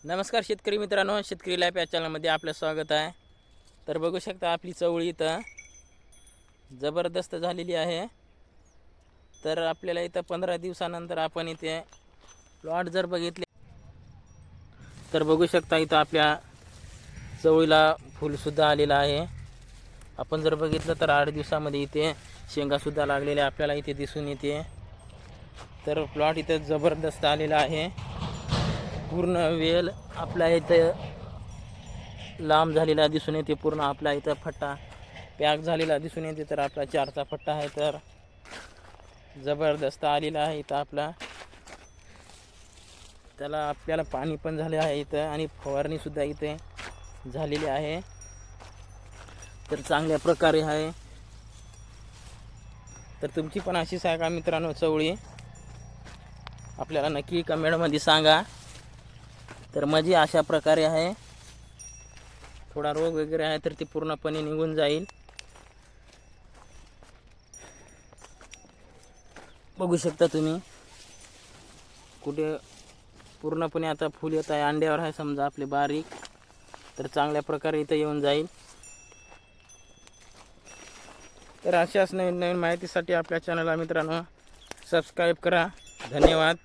नमस्कार शेतकरी मित्रांनो, शेतकरी लाईफ या चॅनलमध्ये आपलं स्वागत आहे। तर बघू शकता आपली चवळी इथं जबरदस्त झालेली आहे। तर आपल्याला इथं 15 दिवसानंतर आपण इथे प्लॉट जर बघितले तर बघू शकता इथं आपल्या चवळीला फुलसुद्धा आलेलं आहे। आपण जर बघितलं तर 8 दिवसामध्ये इथे शेंगासुद्धा लागलेल्या आपल्याला इथे दिसून येते। तर प्लॉट इथं जबरदस्त आलेला आहे। पूर्ण वेल आपल्या इथं लांब झालेला दिसून येते। पूर्ण आपल्या इथं फट्टा पॅक झालेला दिसून येते। तर आपला 4चा फट्टा आहे तर जबरदस्त आलेला आहे इथं आपला। त्याला आपल्याला पाणी पण झाले आहे इथं आणि फवारणी सुद्धा इथे झालेली आहे। तर चांगल्या प्रकारे आहे। तर तुमची पण अशीच आहे का मित्रांनो चवळी? आपल्याला नक्की कमेंटमध्ये सांगा। तर माझी अशा प्रकारे आहे। थोडा रोग वगैरे आहे तर ते पूर्णपणे निघून जाईल। बघू शकता तुम्ही कुठे पूर्णपणे आता फुल येत आहे, अंड्यावर आहे समजा आपले बारीक। तर चांगल्या प्रकारे इथे येऊन जाईल। तर अशाच नवीन नवीन माहितीसाठी आपल्या चॅनलला मित्रांनो सबस्क्राईब करा। धन्यवाद।